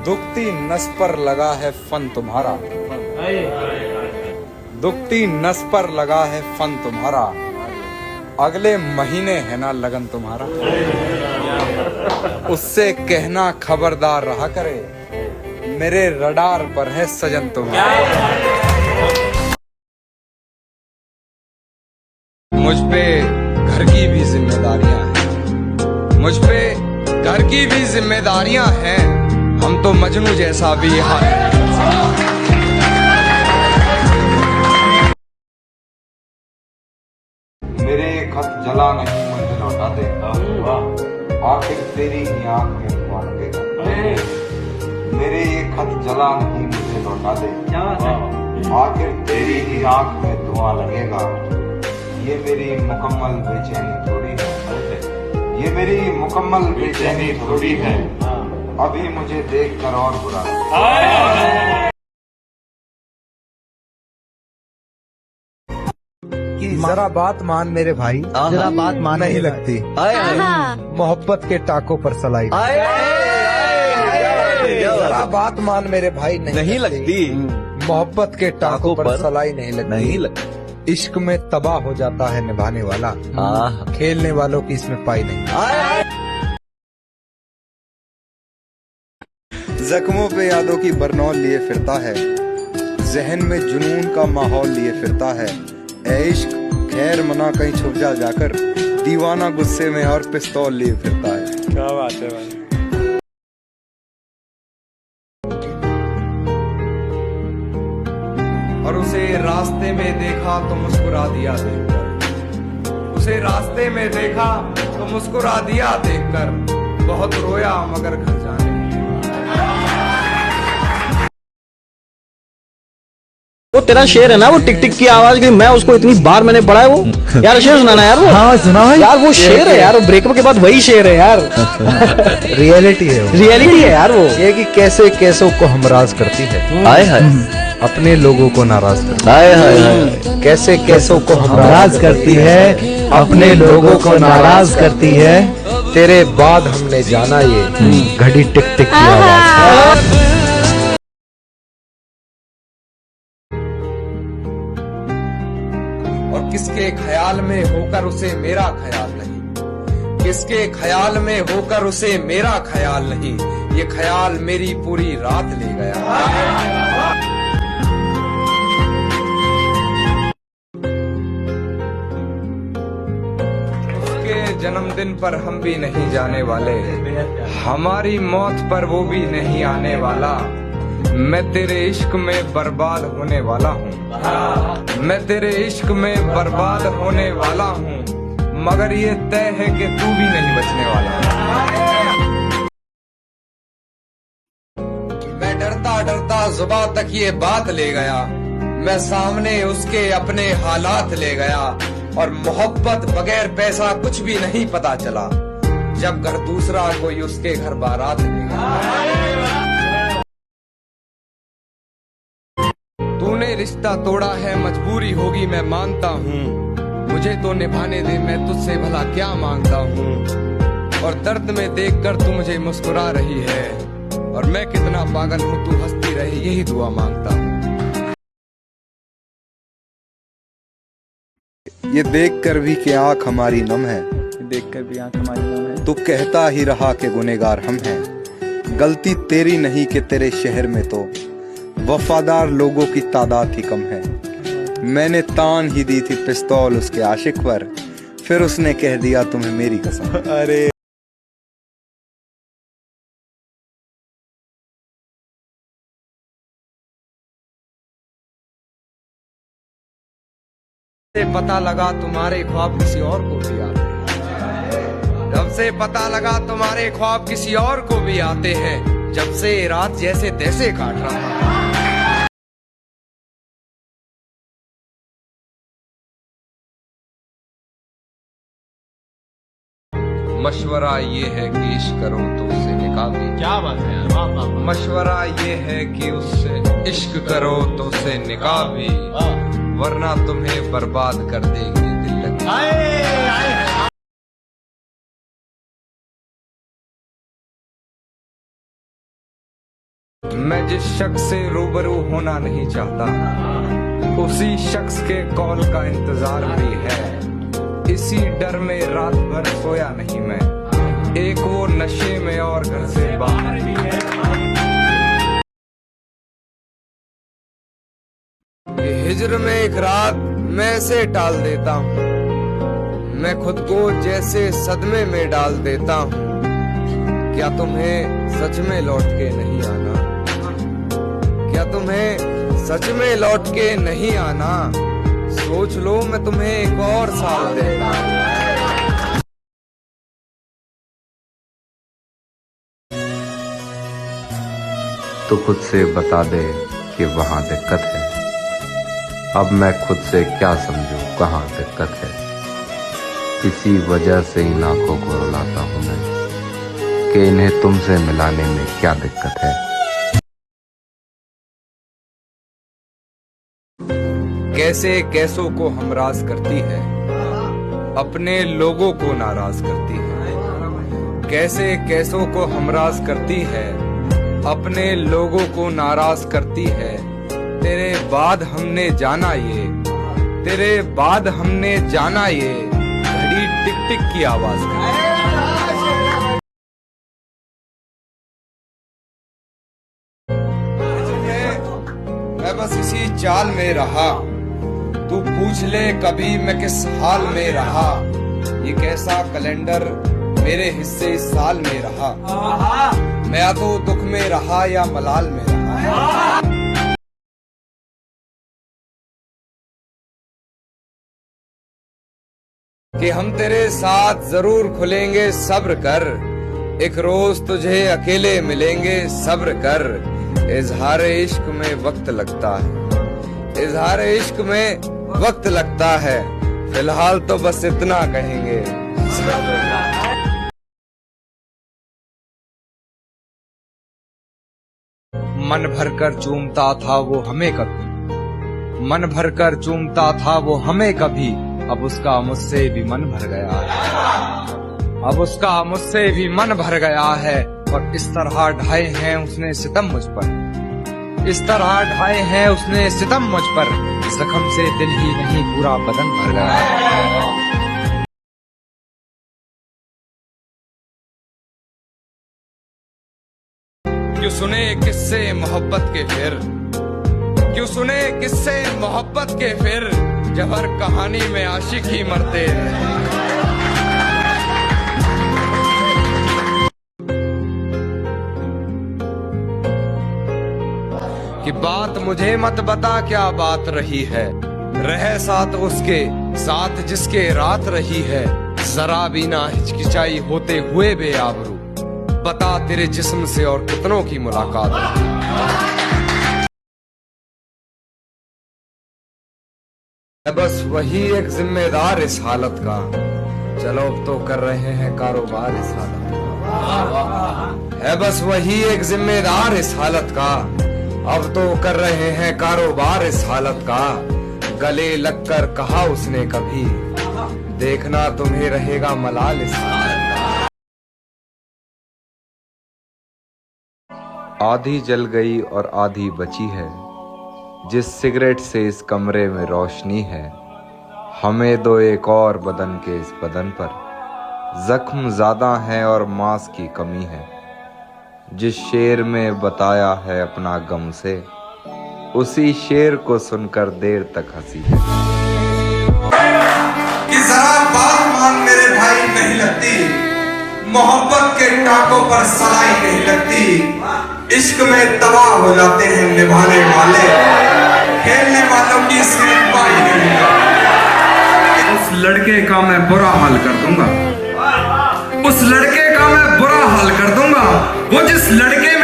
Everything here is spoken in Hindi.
दुखती नस पर लगा है फन तुम्हारा, दुखती नस पर लगा है फन तुम्हारा, अगले महीने है ना लगन तुम्हारा। उससे कहना खबरदार रहा करे, मेरे रडार पर है सजन तुम्हारा। मुझ पे घर की भी जिम्मेदारियां हैं, मुझ पे घर की भी जिम्मेदारियां हैं, हम तो मजनू जैसा भी हाल है। मेरे खत जला नहीं मुझे लौटा दे, आखिर तेरी ही आंख में धुआं लगेगा। मेरे ये खत जला नहीं मुझे लौटा दे, आखिर तेरी ही आंख में धुआं लगेगा। ये मेरी मुकम्मल बेचैनी थोड़ी है, ये मेरी मुकम्मल बेचैनी थोड़ी है, अभी मुझे देखकर और बुरा। जरा बात मान मेरे भाई, जरा बात मान नहीं लगती मोहब्बत के टाकों पर सलाई। जरा बात मान मेरे भाई, नहीं लगती मोहब्बत के टाकों पर सलाई नहीं लगती। इश्क में तबाह हो जाता है निभाने वाला, खेलने वालों की इसमें पाई नहीं। जख्मों पे यादों की बरनौल लिए फिरता है, जहन में जुनून का माहौल लिए फिरता है। ए इश्क खैर मना कहीं छुप जा जाकर, दीवाना गुस्से में और पिस्तौल लिए फिरता है। क्या बात है भाई। और उसे रास्ते में देखा तो मुस्कुरा दिया देखकर, उसे रास्ते में देखा तो मुस्कुरा दिया देखकर, बहुत रोया मगर घर जाने। वो तेरा शेर है ना, वो टिक टिक की आवाज की, मैं उसको इतनी बार मैंने पढ़ा है वो। यार शेर सुनाना यार वो। हाँ सुना है यार, वो शेर है यार, ब्रेकअप के बाद वही शेर है यार। रियलिटी है, रियलिटी है यार वो। ये कि कैसे कैसों को हमराज करती है, हाय हाय, अपने लोगों को नाराज करती है। हाय हाय हाय, कैसे कैसों को नाराज करती है, अपने लोगों को नाराज करती है। तेरे बाद हमने जाना ये घड़ी टिक टिक की आवाज। और किसके ख्याल में होकर उसे मेरा ख्याल नहीं, किसके ख्याल में होकर उसे मेरा ख्याल नहीं, ये ख्याल मेरी पूरी रात ले गया। उसके जन्मदिन पर हम भी नहीं जाने वाले, हमारी मौत पर वो भी नहीं आने वाला। मैं तेरे इश्क में बर्बाद होने वाला हूँ, मैं तेरे इश्क में बर्बाद होने वाला हूँ, मगर ये तय है कि तू भी नहीं बचने वाला। मैं डरता डरता जुबान तक ये बात ले गया, मैं सामने उसके अपने हालात ले गया। और मोहब्बत बगैर पैसा कुछ भी नहीं पता चला, जब घर दूसरा कोई उसके घर बारात ले गया। तूने रिश्ता तोड़ा है मजबूरी होगी मैं मानता हूँ, मुझे तो निभाने दे मैं तुझसे भला क्या मांगता हूँ। और दर्द में देखकर तू मुझे मुस्कुरा रही है, और मैं कितना पागल हूँ तू हंसती रहे, यही दुआ मांगता हूँ। ये देखकर भी कि आँख हमारी नम है, देखकर भी आंख हमारी नम है। तू कहता ही रहा कि गुनहगार हम हैं। गलती तेरी नहीं कि तेरे शहर में तो वफादार लोगों की तादाद ही कम है। मैंने तान ही दी थी पिस्तौल उसके आशिक पर, फिर उसने कह दिया तुम्हें मेरी कसम। अरे पता लगा तुम्हारे ख्वाब किसी और को भी आते हैं, जब से पता लगा तुम्हारे ख्वाब किसी और को भी आते हैं, जब से रात जैसे तैसे काट रहा है। मशवरा ये है कि इश्क करो तो उससे निकाह भी। क्या बात है यार, वाह वाह। मशवरा ये है कि उससे इश्क करो तो उससे निकाह भी, वरना तुम्हें बर्बाद कर देगी दिल लगी। मैं जिस शख्स से रूबरू होना नहीं चाहता, उसी शख्स के कॉल का इंतजार भी है। इसी डर में रात भर सोया नहीं मैं, एक वो नशे में और घर से बाहर भी है। हिज्र में एक रात मैं ऐसे टाल देता हूँ, मैं खुद को जैसे सदमे में डाल देता हूँ। क्या तुम्हें सच में लौट के नहीं आना? क्या तुम्हें सच में लौट के नहीं आना? सोच लो, मैं तुम्हें एक और साल देता हूँ। तो खुद से बता दे कि वहाँ दिक्कत है। अब मैं खुद से क्या समझूं कहाँ दिक्कत है। इसी वजह से इन आंखों को रुलाता हूँ मैं कि इन्हें तुमसे मिलाने में क्या दिक्कत है। कैसे कैसों को हमराज करती है, अपने लोगों को नाराज करती है। कैसे कैसों को हमराज करती है, अपने लोगों को नाराज करती है। तेरे बाद हमने जाना ये, तेरे बाद हमने जाना ये, घड़ी टिक टिक की आवाज करती है। मैं बस इसी चाल में रहा, तू पूछ ले कभी मैं किस हाल में रहा। ये कैसा कैलेंडर मेरे हिस्से इस साल में रहा, मैं या तो दुख में रहा या मलाल में रहा। कि हम तेरे साथ जरूर खुलेंगे, सब्र कर, एक रोज तुझे अकेले मिलेंगे, सब्र कर। इजहार इश्क में वक्त लगता है, इजहार इश्क में वक्त लगता है। फिलहाल तो बस इतना कहेंगे, मन भरकर चूमता था वो हमें कभी, मन भरकर चूमता था वो हमें कभी। अब उसका मुझसे भी मन भर गया है, अब उसका मुझसे भी मन भर गया है। और इस तरह ढाए हैं उसने सितम मुझ पर, इस तरह ढाए हैं उसने सितम मुझ पर। जख्म से दिल ही नहीं पूरा बदन भर गया है। क्यों सुने किस्से मोहब्बत के फिर, क्यों सुने किस्से मोहब्बत के फिर, जब हर कहानी में आशिक ही मरते हैं। कि बात मुझे मत बता क्या बात रही है, रहे साथ उसके साथ जिसके रात रही है। जरा भी ना हिचकिचाई होते हुए बेआबरू, बता तेरे जिस्म से और कितनों की मुलाकात रही। बस वही एक जिम्मेदार इस हालत का, चलो अब तो कर रहे हैं कारोबार इस हालत का। है बस वही एक जिम्मेदार इस हालत का, अब तो कर रहे हैं कारोबार इस हालत का। गले लगकर कहा उसने कभी, देखना तुम्हें रहेगा मलाल इस हालत का। आधी जल गई और आधी बची है, जिस सिगरेट से इस कमरे में रोशनी है। हमें दो एक और बदन के इस बदन पर, जख्म ज्यादा है और मांस की कमी है। जिस शेर में बताया है अपना गम से, उसी शेर को सुनकर देर तक हंसी है। कि जरा बात मान मेरे भाई नहीं लगती, मोहब्बत के टाकों पर सलाई नहीं लगती। इश्क में तबाह हो जाते हैं निभाने वाले, खेलने वालों की इसमें पाई नहीं लगती। उस लड़के का मैं बुरा हाल कर दूंगा, उस लड़के का मैं बुरा हाल कर दूंगा, वो जिस लड़के